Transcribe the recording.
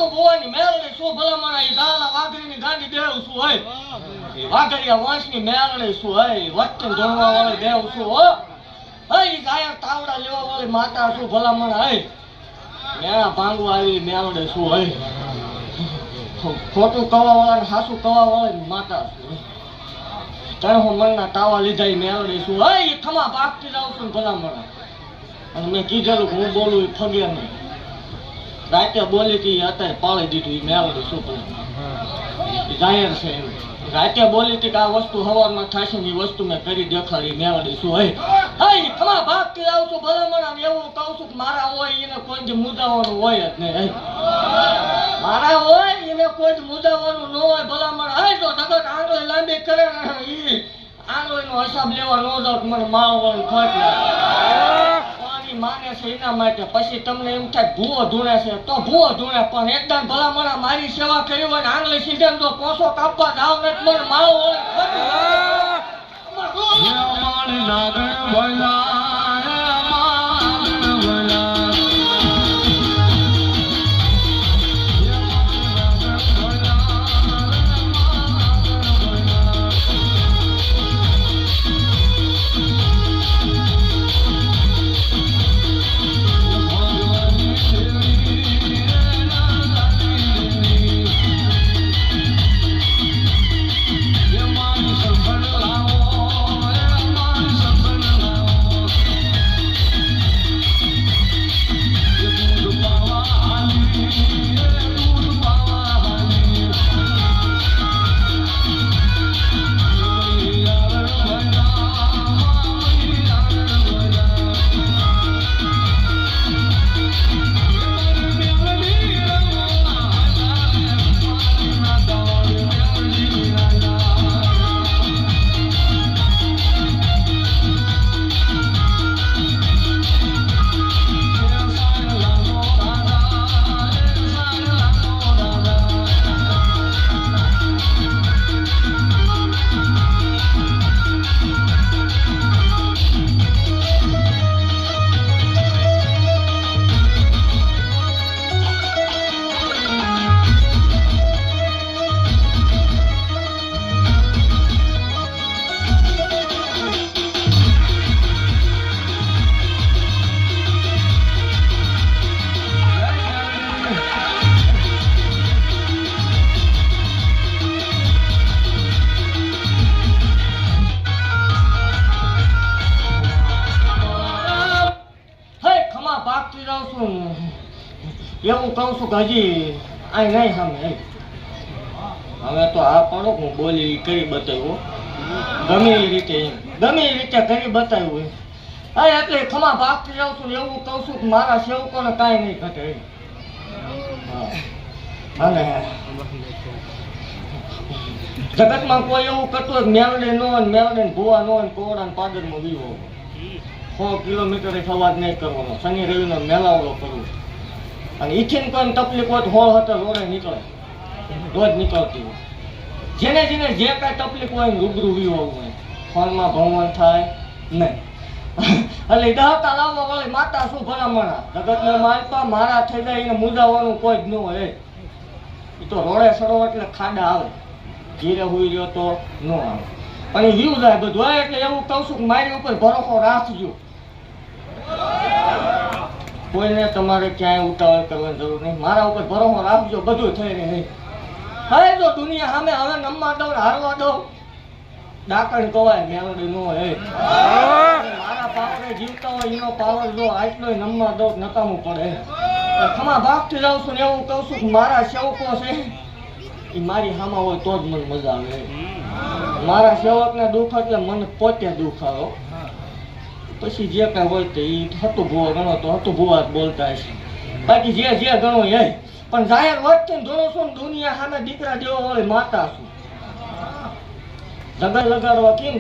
હતો ભુવાની મેલડી શું ભલામણા ઈ દાળા વાઘરીની ગાંડી દેવ શું હોય વાઘરિયા વંશની મેલડી શું હોય વચ્ચે ધોણવા વાળી દેવ શું હો હઈ ગાયા તાવડા લેવા વાળી માતા શું ભલામણા હઈ મેળા ભાંગવા આવી મેલડી શું હોય ખોટું કવા વાળા હાસુ કવા વાળી માતા શું તને હું મનના તાવા લીધા મેલડી શું હઈ ખમા પાકતી જાઉં છું ભલામણા અને મેં કીધેલું હું બોલું એ ફગે નહીં રાતે બોલી હતી અત્યારે પાળી દીધું એ મેલડી શું જાહેર છે એમ રાતે બોલી હતી કે આ વસ્તુ હવારમાં થશે ને એ વસ્તુ મેં કરી દેખાડી મેલડી શું હઈ ખમા ભાગતી આવું છું ભલામણા એવું કહું છું કે મારા હોય એને કોઈ મુદ્દાવાનું હોય જ નહીં મારા હોય એને કોઈ મુદ્દાવાનું ન હોય ભલામણ હે તો જગત આંગળી લાંબી કરે ને ઈ આંગળીનો હિસાબ લેવા ન જાવ મને માવવાનું ખર્ચ પાણી માને છે એના માટે પછી તમને એમ થાય ભૂવો ધૂણે છે તો ભૂવો ધૂણે પણ એકદમ ભલામણા મારી સેવા કરી હોય ને આંગળી સીધે તો પોસો કાપવા જાવ ને મને માવવાનું એવું કહું છું કે હજી આ નહીં સામે હવે તો આ પડો હું બોલી કરી બતાવ્યું ગમે એ રીતે કરી બતાવ્યું હા એટલે ખમા ભાગતી જાઉં છું એવું કહું છું કે મારા સેવકોને કાંઈ નહીં ઘટે અને જગતમાં કોઈ એવું કરતું હોય મેલડી નો મેલડી ભૂવા નો કોવડા ને પાદરમાં વિવો 100 કિલોમીટર સવાજ નહીં કરવાનો શનિ રવિનો મેલાવડો કરવો અને ઈથીને કોઈ તકલીફ હોય તો હોળ હતો રોડે નીકળે રોજ નીકળતી હોય જેને જેને જે કાંઈ તકલીફ હોય રૂબરૂ વી હોવું હોય ફોનમાં ભણવાનું થાય નહીં એટલે દહતા લાવવા વાળી માતા શું ભલામણા જગતને માલપા મારા થઈ જાય એને મુદાવાનું કોઈ જ ન હોય એ તો રોડે સડો એટલે ખાડા આવે ધીરે હુઈ રહ્યો તો ન આવે પણ એ વ્યૂ જાય બધું હોય એટલે એવું કહું છું કે મારી ઉપર ભરોસો રાખજો કોઈને તમારે ક્યાંય ઉતાવળ કરવાની જરૂર નહીં મારા ઉપર ભરોસો રાખજો બધું થઈ નહીં હવે જો દુનિયા સામે હવે નમવા દઉં હારવા દઉં ડાકણ કવાય મેલડી નો હે મારા પાપડે જીવતા હોય એનો પાવર જો આટલો નમવા દઉં નકામું પડે ખમા ભાગતી જાઉં છું ને એવું કહું છું કે મારા સેવકો છે એ મારી સામા હોય તો જ મને મજા આવે મારા સેવકને દુઃખ એટલે મને પોતે દુઃખ આવે પછી જે કાંઈ હોય તો એ હતું ભૂવા ગણો તો હતું ભૂવા જ બોલતા હશે બાકી જે ગણો એ પણ જાહેર વચ્ચે જોડો છો ને દુનિયા સામે દીકરા જેવો હોય માતા છું જગત લગાડવા કેમ